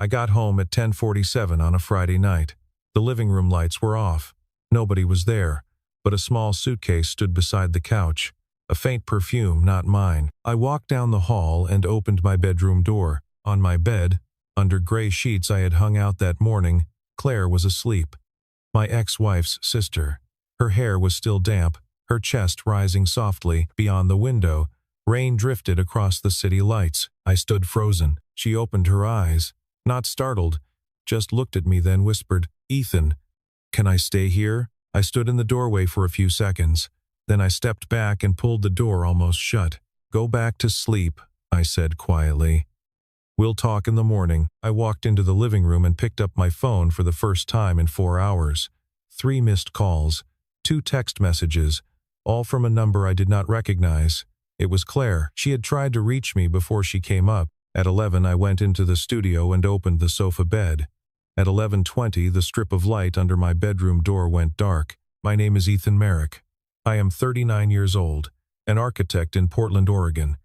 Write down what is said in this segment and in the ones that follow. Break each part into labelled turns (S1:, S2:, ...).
S1: I got home at 10:47 on a Friday night. The living room lights were off. Nobody was there, but a small suitcase stood beside the couch. A faint perfume, not mine. I walked down the hall and opened my bedroom door. On my bed, under gray sheets I had hung out that morning, Claire was asleep. My ex-wife's sister. Her hair was still damp, her chest rising softly beyond the window. Rain drifted across the city lights. I stood frozen. She opened her eyes, not startled, just looked at me, then whispered, "Ethan, can I stay here?" I stood in the doorway for a few seconds. Then I stepped back and pulled the door almost shut. "Go back to sleep," I said quietly. "We'll talk in the morning." I walked into the living room and picked up my phone for the first time in 4 hours. 3 missed calls, 2 text messages, all from a number I did not recognize. It was Claire. She had tried to reach me before she came up. At 11 I went into the studio and opened the sofa bed. At 11:20 the strip of light under my bedroom door went dark. "My name is Ethan Merrick. I am 39 years old, an architect in Portland, Oregon.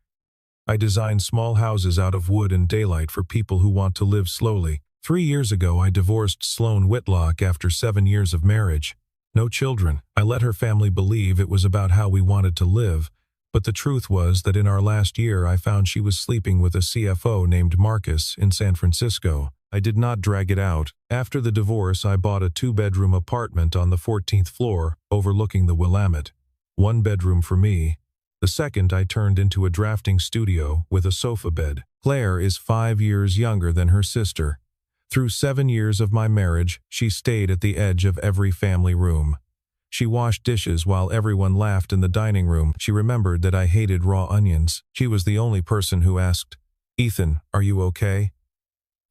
S1: I design small houses out of wood and daylight for people who want to live slowly. 3 years ago I divorced Sloan Whitlock after 7 years of marriage. No children. I let her family believe it was about how we wanted to live, but the truth was that in our last year I found she was sleeping with a CFO named Marcus in San Francisco. I did not drag it out. After the divorce I bought a 2-bedroom apartment on the 14th floor, overlooking the Willamette. 1 bedroom for me. The second I turned into a drafting studio with a sofa bed. Claire is 5 years younger than her sister. Through 7 years of my marriage, she stayed at the edge of every family room. She washed dishes while everyone laughed in the dining room. She remembered that I hated raw onions. She was the only person who asked, "Ethan, are you okay?"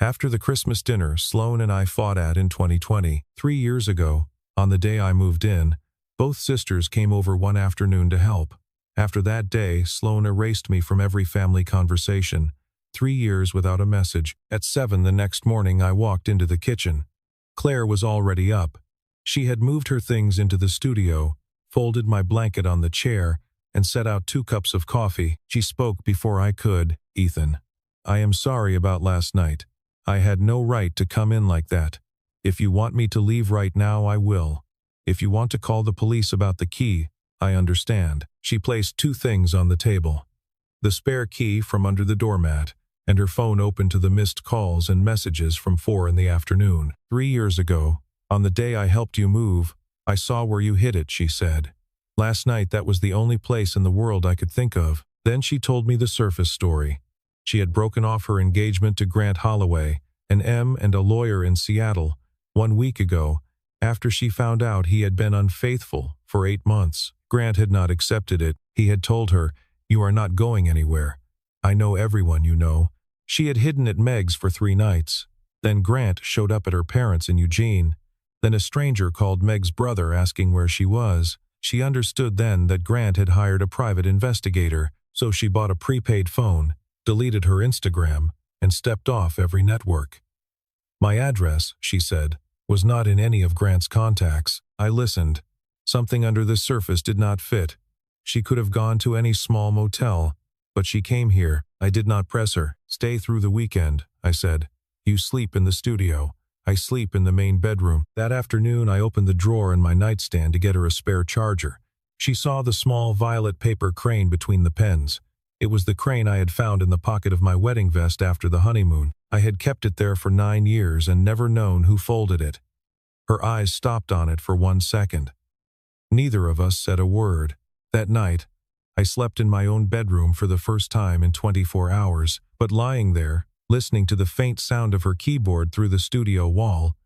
S1: After the Christmas dinner Sloan and I fought at in 2020, 3 years ago, on the day I moved in, both sisters came over one afternoon to help. After that day, Sloan erased me from every family conversation. 3 years without a message. At 7 the next morning I walked into the kitchen. Claire was already up. She had moved her things into the studio, folded my blanket on the chair, and set out 2 cups of coffee. She spoke before I could. "Ethan, I am sorry about last night. I had no right to come in like that. If you want me to leave right now, I will. If you want to call the police about the key, I understand." She placed 2 things on the table. The spare key from under the doormat, and her phone open to the missed calls and messages from 4 in the afternoon. 3 years ago, on the day I helped you move, I saw where you hid it, she said. Last night that was the only place in the world I could think of. Then she told me the surface story. She had broken off her engagement to Grant Holloway, an M and a lawyer in Seattle, 1 week ago, after she found out he had been unfaithful for 8 months. Grant had not accepted it. He had told her, "You are not going anywhere. I know everyone you know." She had hidden at Meg's for 3 nights. Then Grant showed up at her parents' in Eugene. Then a stranger called Meg's brother asking where she was. She understood then that Grant had hired a private investigator, so she bought a prepaid phone, deleted her Instagram, and stepped off every network. "My address," she said, "was not in any of Grant's contacts." I listened. Something under the surface did not fit. She could have gone to any small motel, but she came here. I did not press her. "Stay through the weekend," I said. "You sleep in the studio. I sleep in the main bedroom." That afternoon I opened the drawer in my nightstand to get her a spare charger. She saw the small violet paper crane between the pens. It was the crane I had found in the pocket of my wedding vest after the honeymoon. I had kept it there for 9 years and never known who folded it. Her eyes stopped on it for 1 second. Neither of us said a word. That night, I slept in my own bedroom for the first time in 24 hours, but lying there, listening to the faint sound of her keyboard through the studio wall,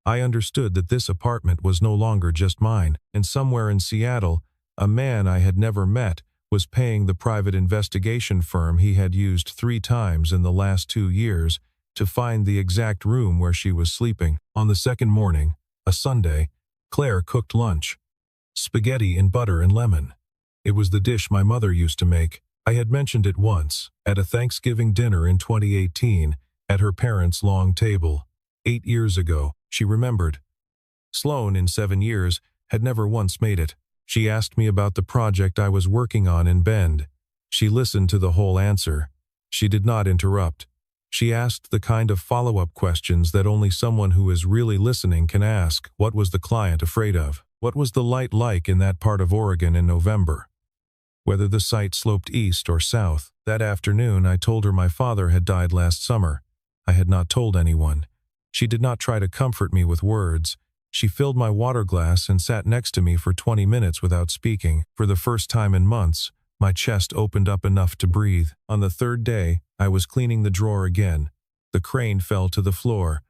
S1: I understood that this apartment was no longer just mine, and somewhere in Seattle, a man I had never met was paying the private investigation firm he had used 3 times in the last 2 years to find the exact room where she was sleeping. On the second morning, a Sunday, Claire cooked lunch. Spaghetti in butter and lemon. It was the dish my mother used to make. I had mentioned it once, at a Thanksgiving dinner in 2018, at her parents' long table. 8 years ago, she remembered. Sloan, in 7 years, had never once made it. She asked me about the project I was working on in Bend. She listened to the whole answer. She did not interrupt. She asked the kind of follow-up questions that only someone who is really listening can ask. What was the client afraid of? What was the light like in that part of Oregon in November? Whether the site sloped east or south. That afternoon I told her my father had died last summer. I had not told anyone. She did not try to comfort me with words. She filled my water glass and sat next to me for 20 minutes without speaking. For the first time in months, my chest opened up enough to breathe. On the third day, I was cleaning the drawer again. The crane fell to the floor.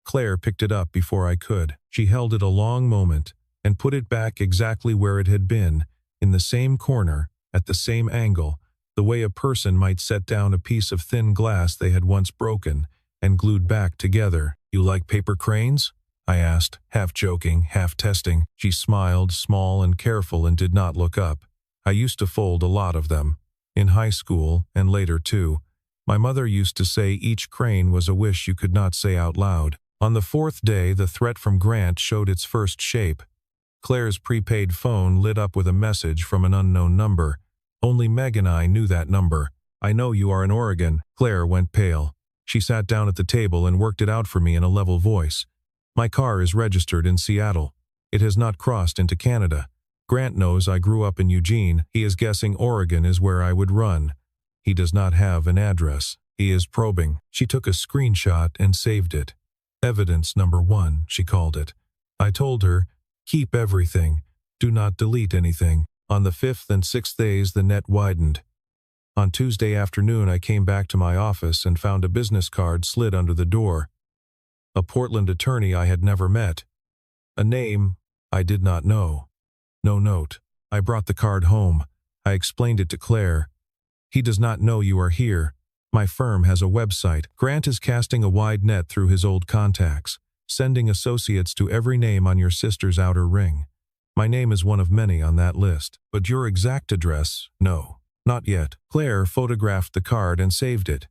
S1: Claire picked it up before I could. She held it a long moment and put it back exactly where it had been, in the same corner, at the same angle, the way a person might set down a piece of thin glass they had once broken and glued back together. "You like paper cranes?" I asked, half joking, half testing. She smiled, small and careful, and did not look up. I used to fold a lot of them. In high school, and later too. My mother used to say each crane was a wish you could not say out loud. On the fourth day, the threat from Grant showed its first shape. Claire's prepaid phone lit up with a message from an unknown number. Only Meg and I knew that number. "I know you are in Oregon." Claire went pale. She sat down at the table and worked it out for me in a level voice. "My car is registered in Seattle. It has not crossed into Canada. Grant knows I grew up in Eugene. He is guessing Oregon is where I would run. He does not have an address. He is probing." She took a screenshot and saved it. "Evidence number 1, she called it. I told her, keep everything. Do not delete anything. On the 5th and 6th days, the net widened. On Tuesday afternoon, I came back to my office and found a business card slid under the door. A Portland attorney I had never met. A name I did not know. No note. I brought the card home. I explained it to Claire. "He does not know you are here. My firm has a website. Grant is casting a wide net through his old contacts, sending associates to every name on your sister's outer ring. My name is one of many on that list. But your exact address, no, not yet." Claire photographed the card and saved it.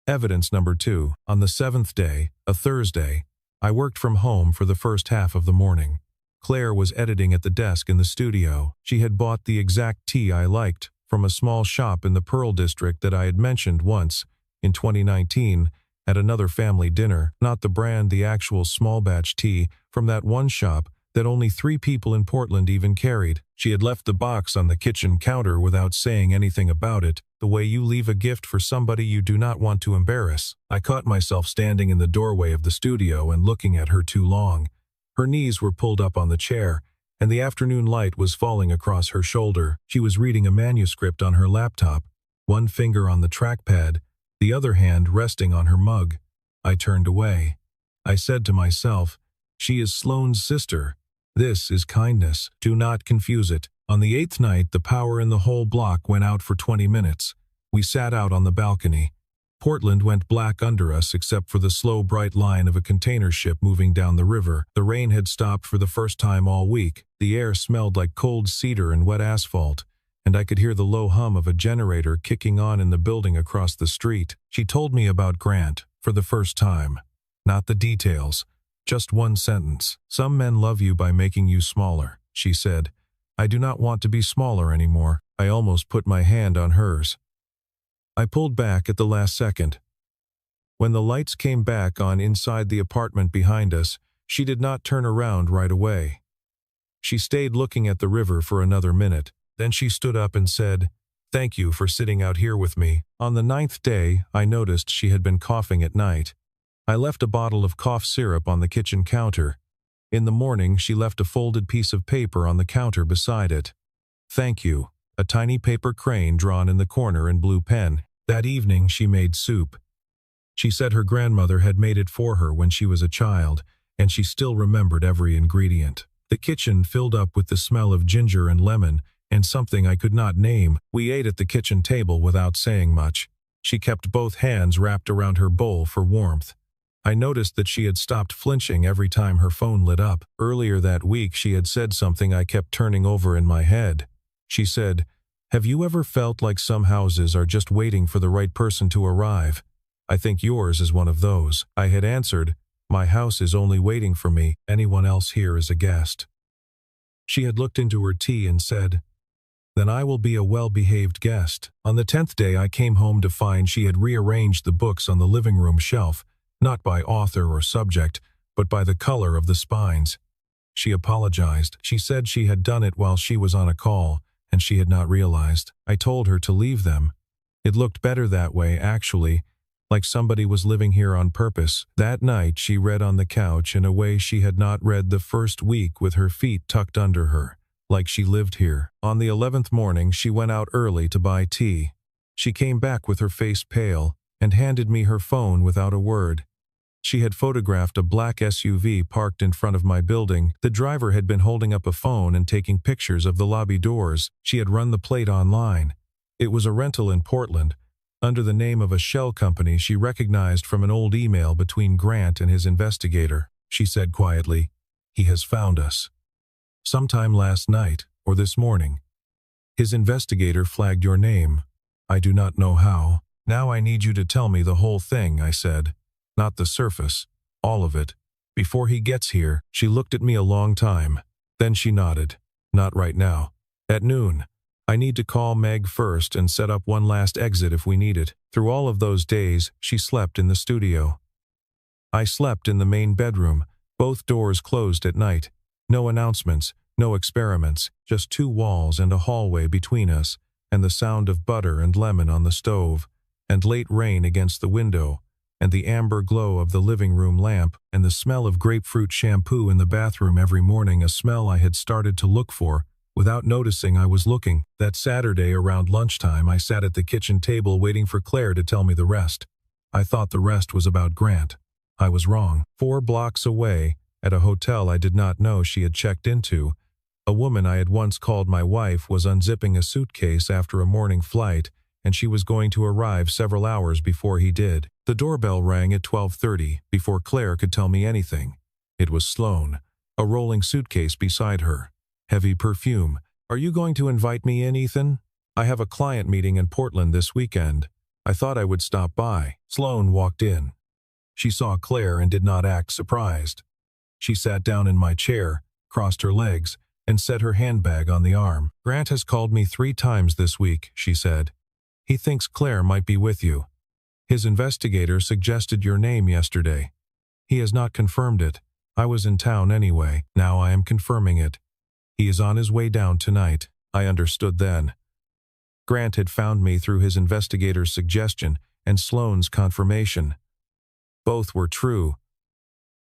S1: Evidence number 2. On the 7th day, a Thursday, I worked from home for the first half of the morning. Claire was editing at the desk in the studio. She had bought the exact tea I liked from a small shop in the Pearl District that I had mentioned once, in 2019, at another family dinner. Not the brand, the actual small batch tea from that one shop that only 3 people in Portland even carried. She had left the box on the kitchen counter without saying anything about it, the way you leave a gift for somebody you do not want to embarrass. I caught myself standing in the doorway of the studio and looking at her too long. Her knees were pulled up on the chair, and the afternoon light was falling across her shoulder. She was reading a manuscript on her laptop, one finger on the trackpad, the other hand resting on her mug. I turned away. I said to myself, "She is Sloane's sister. This is kindness. Do not confuse it." On the 8th night, the power in the whole block went out for 20 minutes. We sat out on the balcony. Portland went black under us except for the slow, bright line of a container ship moving down the river. The rain had stopped for the first time all week. The air smelled like cold cedar and wet asphalt, and I could hear the low hum of a generator kicking on in the building across the street. She told me about Grant, for the first time. Not the details. Just one sentence. "Some men love you by making you smaller," she said. "I do not want to be smaller anymore." I almost put my hand on hers. I pulled back at the last second. When the lights came back on inside the apartment behind us, she did not turn around right away. She stayed looking at the river for another minute. Then she stood up and said, "Thank you for sitting out here with me." On the 9th day, I noticed she had been coughing at night. I left a bottle of cough syrup on the kitchen counter. In the morning, she left a folded piece of paper on the counter beside it. "Thank you." A tiny paper crane drawn in the corner in blue pen. That evening, she made soup. She said her grandmother had made it for her when she was a child, and she still remembered every ingredient. The kitchen filled up with the smell of ginger and lemon, and something I could not name. We ate at the kitchen table without saying much. She kept both hands wrapped around her bowl for warmth. I noticed that she had stopped flinching every time her phone lit up. Earlier that week, she had said something I kept turning over in my head. She said, "Have you ever felt like some houses are just waiting for the right person to arrive? I think yours is one of those." I had answered, "My house is only waiting for me. Anyone else here is a guest." She had looked into her tea and said, Then I will be a well-behaved guest. On the 10th day I came home to find she had rearranged the books on the living room shelf, not by author or subject, but by the color of the spines. She apologized. She said she had done it while she was on a call, and she had not realized. I told her to leave them. It looked better that way, actually, like somebody was living here on purpose. That night she read on the couch in a way she had not read the first week, with her feet tucked under her, like she lived here. On the 11th morning she went out early to buy tea. She came back with her face pale and handed me her phone without a word. She had photographed a black SUV parked in front of my building. The driver had been holding up a phone and taking pictures of the lobby doors. She had run the plate online. It was a rental in Portland, under the name of a shell company she recognized from an old email between Grant and his investigator. She said quietly, "He has found us. Sometime last night or this morning. His investigator flagged your name. I do not know how. Now I need you to tell me the whole thing," I said. "Not the surface, all of it. Before he gets here." She looked at me a long time. Then she nodded. "Not right now. At noon. I need to call Meg first and set up one last exit if we need it." Through all of those days, she slept in the studio. I slept in the main bedroom, both doors closed at night. No announcements, no experiments, just 2 walls and a hallway between us, and the sound of butter and lemon on the stove, and late rain against the window, and the amber glow of the living room lamp, and the smell of grapefruit shampoo in the bathroom every morning, a smell I had started to look for, without noticing I was looking. That Saturday around lunchtime I sat at the kitchen table waiting for Claire to tell me the rest. I thought the rest was about Grant. I was wrong. 4 blocks away, at a hotel I did not know she had checked into, a woman I had once called my wife was unzipping a suitcase after a morning flight, and she was going to arrive several hours before he did. The doorbell rang at 12:30, before Claire could tell me anything. It was Sloan, a rolling suitcase beside her. Heavy perfume. "Are you going to invite me in, Ethan? I have a client meeting in Portland this weekend. I thought I would stop by." Sloan walked in. She saw Claire and did not act surprised. She sat down in my chair, crossed her legs, and set her handbag on the arm. "Grant has called me 3 times this week," she said. "He thinks Claire might be with you. His investigator suggested your name yesterday. He has not confirmed it. I was in town anyway. Now I am confirming it. He is on his way down tonight." I understood then. Grant had found me through his investigator's suggestion and Sloane's confirmation. Both were true.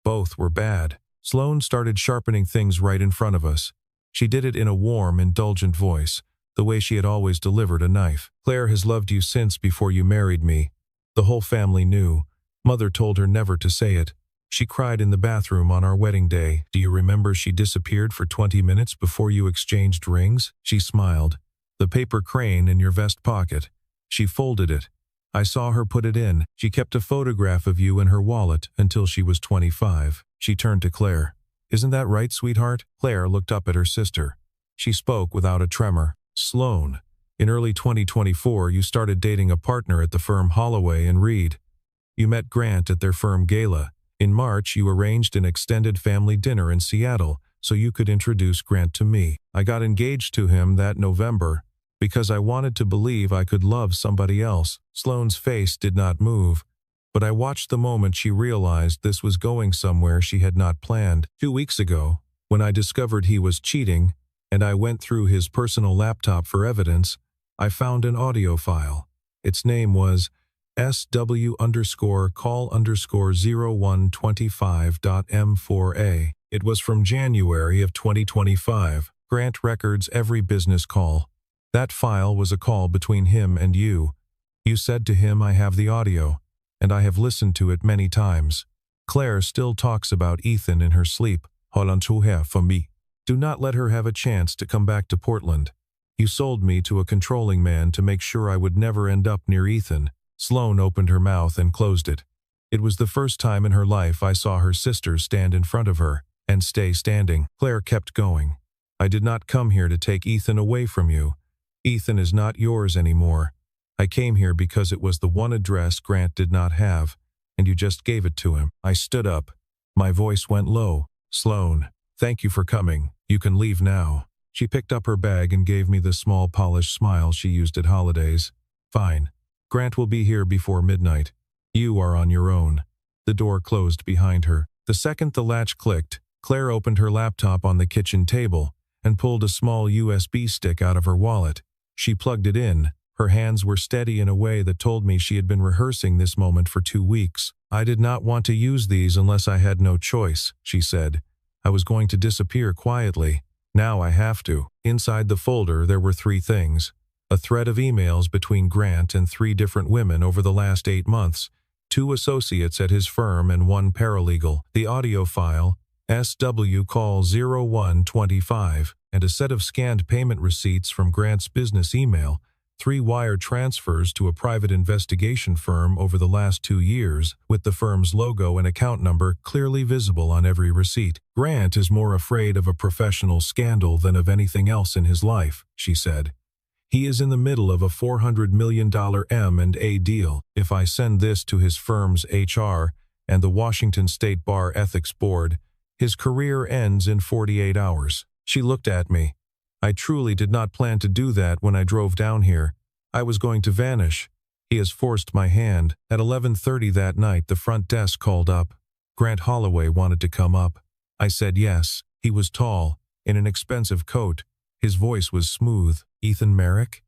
S1: Both were bad. Sloane started sharpening things right in front of us. She did it in a warm, indulgent voice, the way she had always delivered a knife. "Claire has loved you since before you married me. The whole family knew. Mother told her never to say it. She cried in the bathroom on our wedding day. Do you remember she disappeared for 20 minutes before you exchanged rings?" She smiled. "The paper crane in your vest pocket. She folded it. I saw her put it in. She kept a photograph of you in her wallet until she was 25. She turned to Claire. "Isn't that right, sweetheart?" Claire looked up at her sister. She spoke without a tremor. "Sloane, in early 2024 you started dating a partner at the firm Holloway and Reed. You met Grant at their firm gala. In March you arranged an extended family dinner in Seattle so you could introduce Grant to me. I got engaged to him that November because I wanted to believe I could love somebody else." Sloane's face did not move, but I watched the moment she realized this was going somewhere she had not planned. 2 weeks ago, when I discovered he was cheating, and I went through his personal laptop for evidence, I found an audio file. Its name was SW_call_0125.m4a. It was from January of 2025. Grant records every business call. That file was a call between him and you. You said to him, "I have the audio, and I have listened to it many times." Claire still talks about Ethan in her sleep. "Hold on to her for me. Do not let her have a chance to come back to Portland. You sold me to a controlling man to make sure I would never end up near Ethan." Sloane opened her mouth and closed it. It was the first time in her life I saw her sister stand in front of her and stay standing. Claire kept going. "I did not come here to take Ethan away from you. Ethan is not yours anymore. I came here because it was the one address Grant did not have, and you just gave it to him." I stood up. My voice went low. "Sloane, thank you for coming. You can leave now." She picked up her bag and gave me the small polished smile she used at holidays. Fine. Grant will be here before midnight. You are on your own. The door closed behind her. The second the latch clicked, Claire opened her laptop on the kitchen table and pulled a small USB stick out of her wallet. She plugged it in. Her hands were steady in a way that told me she had been rehearsing this moment for 2 weeks. I did not want to use these unless I had no choice, she said. I was going to disappear quietly. Now I have to. Inside the folder there were 3 things. A thread of emails between Grant and 3 different women over the last 8 months, 2 associates at his firm and 1 paralegal, the audio file, SW call 0125, and a set of scanned payment receipts from Grant's business email, 3 wire transfers to a private investigation firm over the last 2 years, with the firm's logo and account number clearly visible on every receipt. Grant is more afraid of a professional scandal than of anything else in his life, she said. He is in the middle of a $400 million M&A deal. If I send this to his firm's HR and the Washington State Bar Ethics Board, his career ends in 48 hours. She looked at me. I truly did not plan to do that when I drove down here. I was going to vanish. He has forced my hand. At 11:30 that night, the front desk called up. Grant Holloway wanted to come up. I said yes. He was tall, in an expensive coat. His voice was smooth. Ethan Merrick?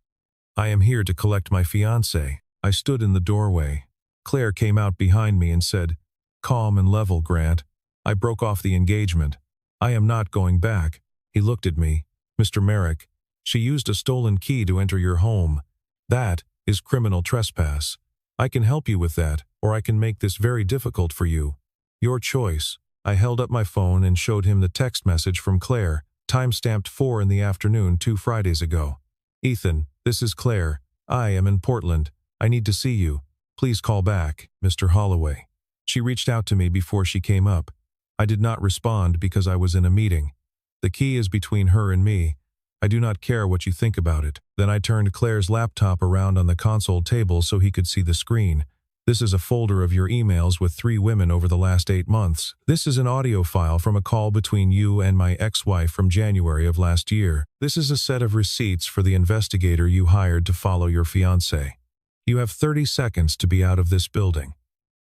S1: I am here to collect my fiancé. I stood in the doorway. Claire came out behind me and said, "Calm and level, Grant. I broke off the engagement. I am not going back." He looked at me. "Mr. Merrick, she used a stolen key to enter your home. That is criminal trespass. I can help you with that, or I can make this very difficult for you. Your choice." I held up my phone and showed him the text message from Claire, time-stamped 4 in the afternoon 2 Fridays ago. "Ethan, this is Claire. I am in Portland. I need to see you. Please call back, Mr. Holloway." She reached out to me before she came up. I did not respond because I was in a meeting. The key is between her and me. I do not care what you think about it. Then I turned Claire's laptop around on the console table so he could see the screen. "This is a folder of your emails with 3 women over the last 8 months. This is an audio file from a call between you and my ex-wife from January of last year. This is a set of receipts for the investigator you hired to follow your fiancé. You have 30 seconds to be out of this building.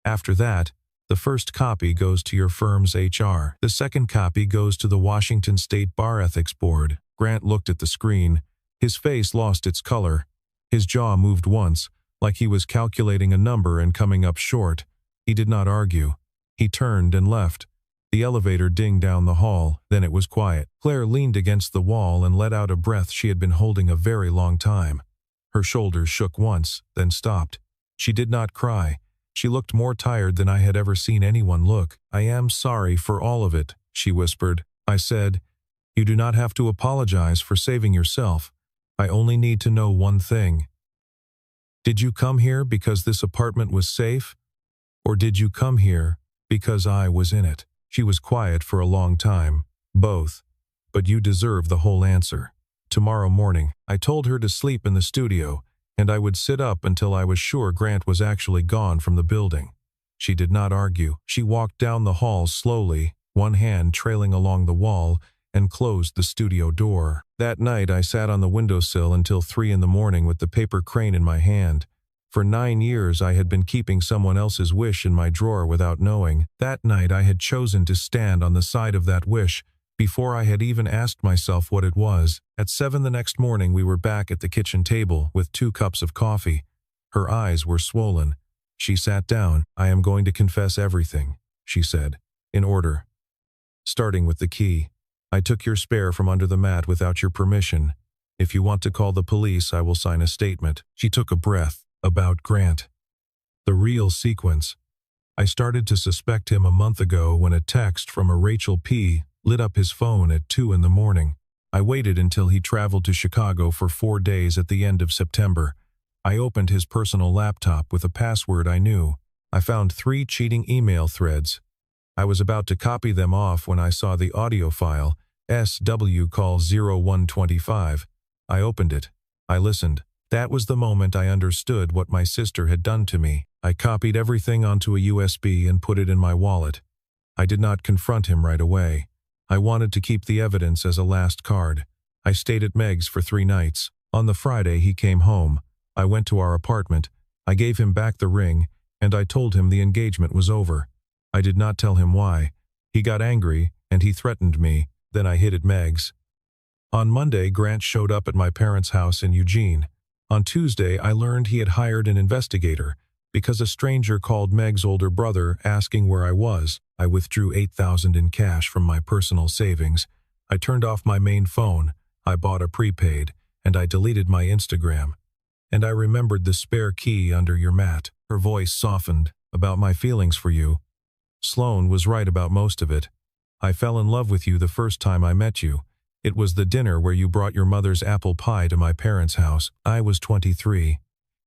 S1: After that, the first copy goes to your firm's HR. The second copy goes to the Washington State Bar Ethics Board." Grant looked at the screen. His face lost its color. His jaw moved once, like he was calculating a number and coming up short. He did not argue. He turned and left. The elevator dinged down the hall, then it was quiet. Claire leaned against the wall and let out a breath she had been holding a very long time. Her shoulders shook once, then stopped. She did not cry. She looked more tired than I had ever seen anyone look. "I am sorry for all of it," she whispered. I said, "You do not have to apologize for saving yourself. I only need to know one thing. Did you come here because this apartment was safe? Or did you come here because I was in it?" She was quiet for a long time. "Both. But you deserve the whole answer." Tomorrow morning, I told her to sleep in the studio, and I would sit up until I was sure Grant was actually gone from the building. She did not argue. She walked down the hall slowly, one hand trailing along the wall, and closed the studio door. That night I sat on the windowsill until 3 in the morning with the paper crane in my hand. For 9 years I had been keeping someone else's wish in my drawer without knowing. That night I had chosen to stand on the side of that wish, before I had even asked myself what it was. At 7 the next morning we were back at the kitchen table with 2 cups of coffee. Her eyes were swollen. She sat down. "I am going to confess everything," she said, "in order. Starting with the key. I took your spare from under the mat without your permission. If you want to call the police, I will sign a statement." She took a breath. "About Grant. The real sequence. I started to suspect him a month ago when a text from a Rachel P. lit up his phone at 2 in the morning. I waited until he traveled to Chicago for 4 days at the end of September. I opened his personal laptop with a password I knew. I found 3 cheating email threads. I was about to copy them off when I saw the audio file, SW call 0125. I opened it. I listened. That was the moment I understood what my sister had done to me. I copied everything onto a USB and put it in my wallet. I did not confront him right away. I wanted to keep the evidence as a last card. I stayed at Meg's for 3 nights. On the Friday he came home. I went to our apartment. I gave him back the ring, and I told him the engagement was over. I did not tell him why. He got angry, and he threatened me. Then I hid at Meg's. On Monday, Grant showed up at my parents' house in Eugene. On Tuesday, I learned he had hired an investigator because a stranger called Meg's older brother asking where I was. I withdrew $8,000 in cash from my personal savings. I turned off my main phone. I bought a prepaid, and I deleted my Instagram. And I remembered the spare key under your mat. Her voice softened. About my feelings for you. Sloan was right about most of it. I fell in love with you the first time I met you. It was the dinner where you brought your mother's apple pie to my parents' house. I was 23.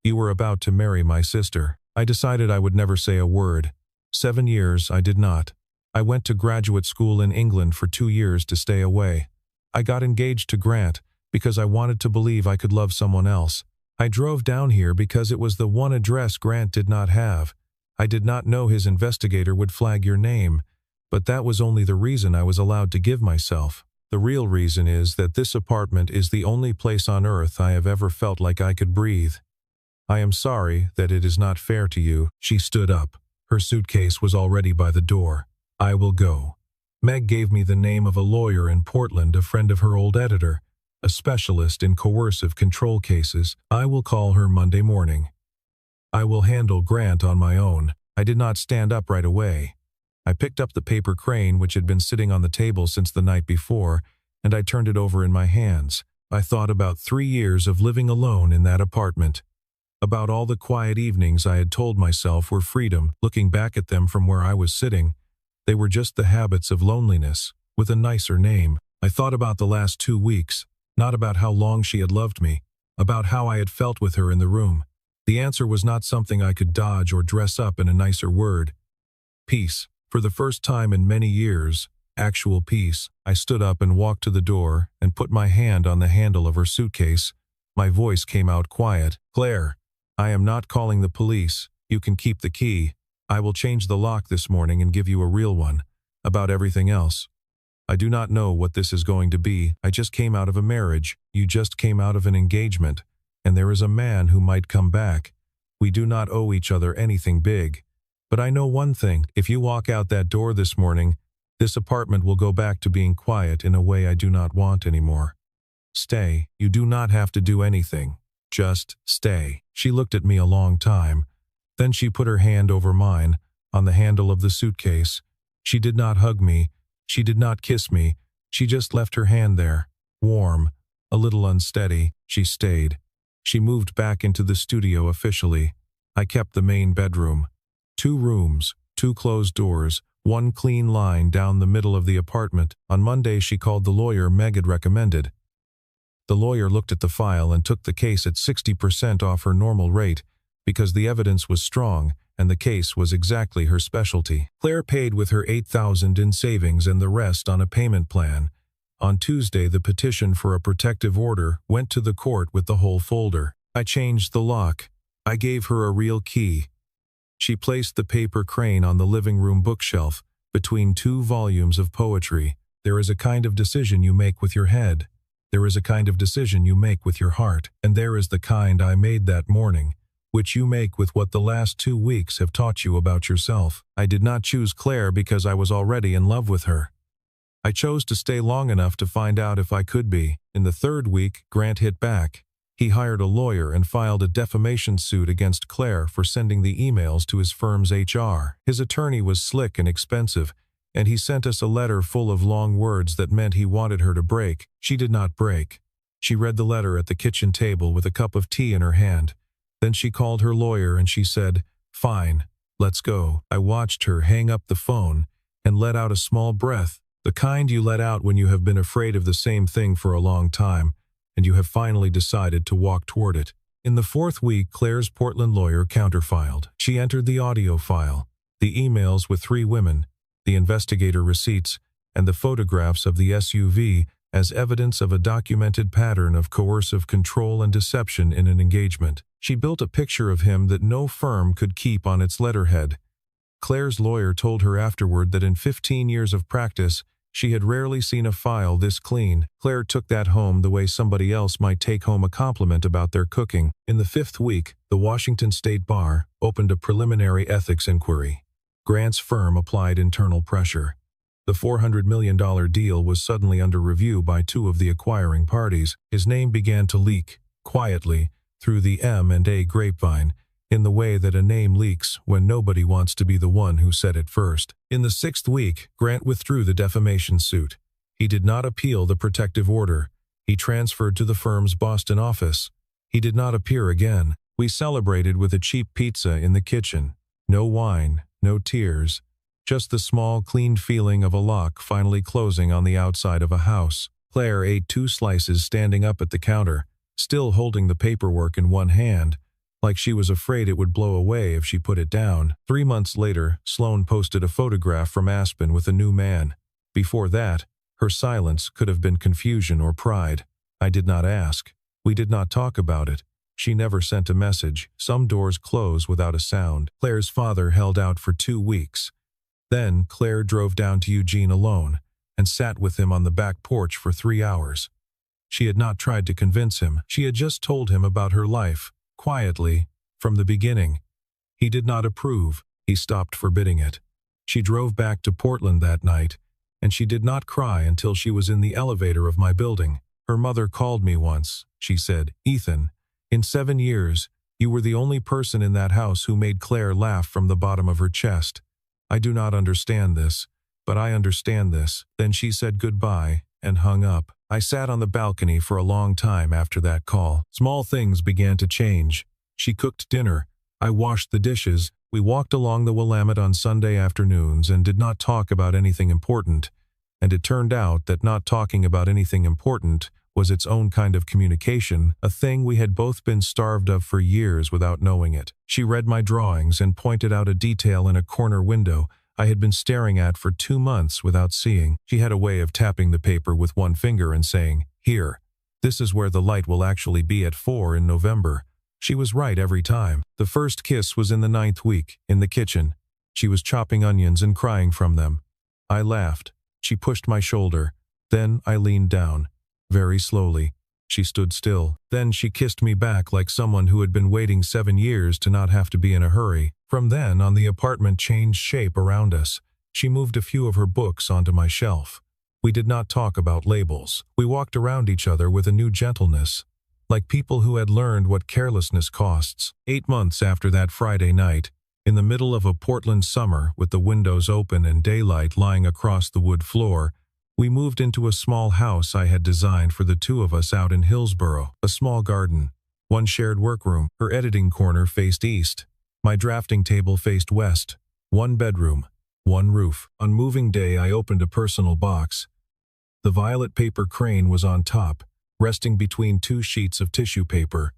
S1: You were about to marry my sister. I decided I would never say a word. 7 years, I did not. I went to graduate school in England for 2 years to stay away. I got engaged to Grant because I wanted to believe I could love someone else. I drove down here because it was the one address Grant did not have. I did not know his investigator would flag your name, but that was only the reason I was allowed to give myself. The real reason is that this apartment is the only place on earth I have ever felt like I could breathe. I am sorry that it is not fair to you. She stood up. Her suitcase was already by the door. I will go. Meg gave me the name of a lawyer in Portland, a friend of her old editor, a specialist in coercive control cases. I will call her Monday morning. I will handle Grant on my own. I did not stand up right away. I picked up the paper crane which had been sitting on the table since the night before, and I turned it over in my hands. I thought about 3 years of living alone in that apartment. About all the quiet evenings I had told myself were freedom. Looking back at them from where I was sitting, they were just the habits of loneliness, with a nicer name. I thought about the last 2 weeks, not about how long she had loved me, about how I had felt with her in the room. The answer was not something I could dodge or dress up in a nicer word. Peace. For the first time in many years, actual peace. I stood up and walked to the door and put my hand on the handle of her suitcase. My voice came out quiet. Claire, I am not calling the police. You can keep the key. I will change the lock this morning and give you a real one. About everything else. I do not know what this is going to be. I just came out of a marriage. You just came out of an engagement. And there is a man who might come back. We do not owe each other anything big. But I know one thing. If you walk out that door this morning, this apartment will go back to being quiet in a way I do not want anymore. Stay. You do not have to do anything. Just stay. She looked at me a long time. Then she put her hand over mine, on the handle of the suitcase. She did not hug me. She did not kiss me. She just left her hand there, warm, a little unsteady. She stayed. She moved back into the studio officially. I kept the main bedroom. 2 rooms, 2 closed doors, 1 clean line down the middle of the apartment. On Monday she called the lawyer Meg had recommended. The lawyer looked at the file and took the case at 60% off her normal rate because the evidence was strong and the case was exactly her specialty. Claire paid with her $8,000 in savings and the rest on a payment plan. On Tuesday, the petition for a protective order went to the court with the whole folder. I changed the lock. I gave her a real key. She placed the paper crane on the living room bookshelf between 2 volumes of poetry. There is a kind of decision you make with your head. There is a kind of decision you make with your heart. And there is the kind I made that morning, which you make with what the last 2 weeks have taught you about yourself. I did not choose Claire because I was already in love with her. I chose to stay long enough to find out if I could be. In the 3rd week, Grant hit back. He hired a lawyer and filed a defamation suit against Claire for sending the emails to his firm's HR. His attorney was slick and expensive, and he sent us a letter full of long words that meant he wanted her to break. She did not break. She read the letter at the kitchen table with a cup of tea in her hand. Then she called her lawyer and she said, "Fine, let's go." I watched her hang up the phone and let out a small breath, the kind you let out when you have been afraid of the same thing for a long time, and you have finally decided to walk toward it. In the 4th week, Claire's Portland lawyer counterfiled. She entered the audio file, the emails with 3 women, the investigator receipts, and the photographs of the SUV as evidence of a documented pattern of coercive control and deception in an engagement. She built a picture of him that no firm could keep on its letterhead. Claire's lawyer told her afterward that in 15 years of practice, She had rarely seen a file this clean. Claire took that home the way somebody else might take home a compliment about their cooking. In the 5th week, the Washington State Bar opened a preliminary ethics inquiry. Grant's firm applied internal pressure. The $400 million deal was suddenly under review by 2 of the acquiring parties. His name began to leak, quietly, through the M&A grapevine, in the way that a name leaks when nobody wants to be the one who said it first. In the 6th week, Grant withdrew the defamation suit. He did not appeal the protective order. He transferred to the firm's Boston office. He did not appear again. We celebrated with a cheap pizza in the kitchen. No wine, no tears. Just the small, clean feeling of a lock finally closing on the outside of a house. Claire ate 2 slices standing up at the counter, still holding the paperwork in one hand, like she was afraid it would blow away if she put it down. 3 months later, Sloan posted a photograph from Aspen with a new man. Before that, her silence could have been confusion or pride. I did not ask. We did not talk about it. She never sent a message. Some doors close without a sound. Claire's father held out for 2 weeks. Then Claire drove down to Eugene alone and sat with him on the back porch for 3 hours. She had not tried to convince him. She had just told him about her life, quietly, from the beginning. He did not approve. He stopped forbidding it. She drove back to Portland that night, and she did not cry until she was in the elevator of my building. Her mother called me once. She said, "Ethan, in 7 years, you were the only person in that house who made Claire laugh from the bottom of her chest. I do not understand this, but I understand this." Then she said goodbye and hung up. I sat on the balcony for a long time after that call. Small things began to change. She cooked dinner. I washed the dishes. We walked along the Willamette on Sunday afternoons and did not talk about anything important. And it turned out that not talking about anything important was its own kind of communication, a thing we had both been starved of for years without knowing it. She read my drawings and pointed out a detail in a corner window I had been staring at for 2 months without seeing. She had a way of tapping the paper with one finger and saying, "Here, this is where the light will actually be at 4 in November." She was right every time. The first kiss was in the 9th week, in the kitchen. She was chopping onions and crying from them. I laughed. She pushed my shoulder. Then I leaned down. Very slowly. She stood still. Then she kissed me back like someone who had been waiting 7 years to not have to be in a hurry. From then on, the apartment changed shape around us. She moved a few of her books onto my shelf. We did not talk about labels. We walked around each other with a new gentleness, like people who had learned what carelessness costs. 8 months after that Friday night, in the middle of a Portland summer with the windows open and daylight lying across the wood floor, we moved into a small house I had designed for the 2 of us out in Hillsborough. A small garden, 1 shared workroom. Her editing corner faced east. My drafting table faced west. 1 bedroom, 1 roof. On moving day, I opened a personal box. The violet paper crane was on top, resting between 2 sheets of tissue paper.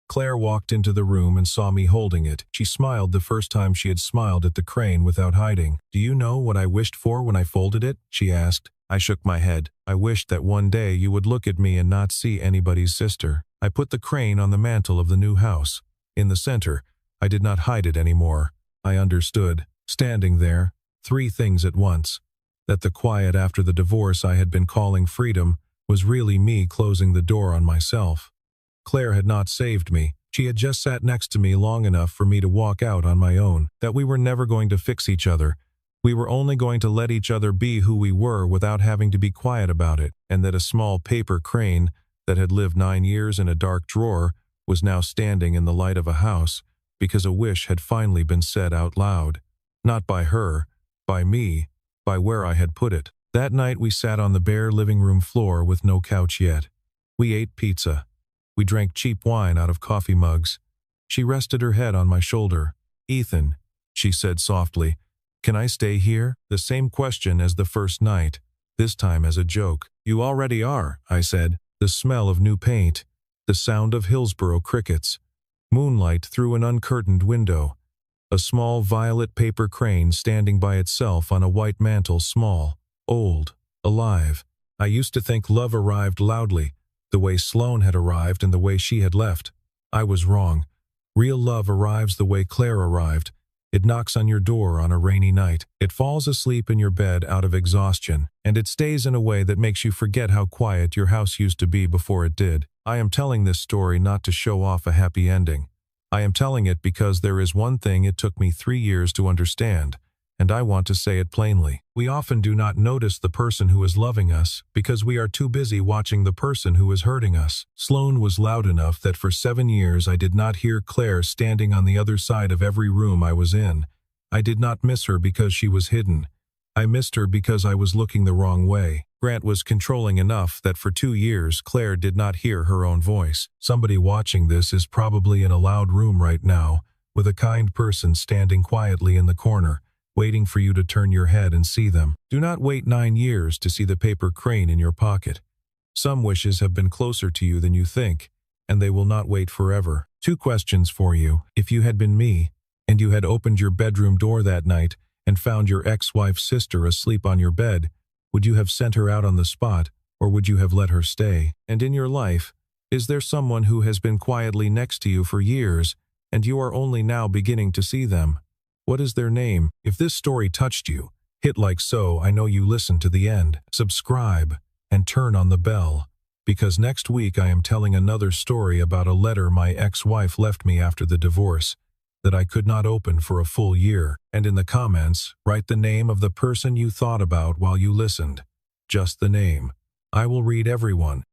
S1: Claire walked into the room and saw me holding it. She smiled the first time she had smiled at the crane without hiding. "Do you know what I wished for when I folded it?" she asked. I shook my head. "I wished that one day you would look at me and not see anybody's sister." I put the crane on the mantel of the new house. In the center, I did not hide it anymore. I understood, standing there, 3 things at once. That the quiet after the divorce I had been calling freedom was really me closing the door on myself. Claire had not saved me. She had just sat next to me long enough for me to walk out on my own. That we were never going to fix each other. We were only going to let each other be who we were without having to be quiet about it. And that a small paper crane that had lived 9 years in a dark drawer was now standing in the light of a house because a wish had finally been said out loud. Not by her, by me, by where I had put it. That night we sat on the bare living room floor with no couch yet. We ate pizza. We drank cheap wine out of coffee mugs. She rested her head on my shoulder. "Ethan," she said softly, "can I stay here?" The same question as the first night, this time as a joke. "You already are," I said. The smell of new paint, the sound of Hillsborough crickets, moonlight through an uncurtained window, a small violet paper crane standing by itself on a white mantel, small, old, alive. I used to think love arrived loudly, the way Sloan had arrived and the way she had left. I was wrong. Real love arrives the way Claire arrived, It knocks on your door on a rainy night. It falls asleep in your bed out of exhaustion, and it stays in a way that makes you forget how quiet your house used to be before it did. I am telling this story not to show off a happy ending. I am telling it because there is one thing it took me 3 years to understand, and I want to say it plainly. We often do not notice the person who is loving us because we are too busy watching the person who is hurting us. Sloan was loud enough that for 7 years I did not hear Claire standing on the other side of every room I was in. I did not miss her because she was hidden. I missed her because I was looking the wrong way. Grant was controlling enough that for 2 years Claire did not hear her own voice. Somebody watching this is probably in a loud room right now, with a kind person standing quietly in the corner, waiting for you to turn your head and see them. Do not wait 9 years to see the paper crane in your pocket. Some wishes have been closer to you than you think, and they will not wait forever. 2 questions for you. If you had been me, and you had opened your bedroom door that night and found your ex-wife's sister asleep on your bed, would you have sent her out on the spot, or would you have let her stay? And in your life, is there someone who has been quietly next to you for years, and you are only now beginning to see them? What is their name? If this story touched you, hit like so I know you listened to the end. Subscribe and turn on the bell, because next week I am telling another story about a letter my ex-wife left me after the divorce that I could not open for a full year. And in the comments, write the name of the person you thought about while you listened. Just the name. I will read everyone.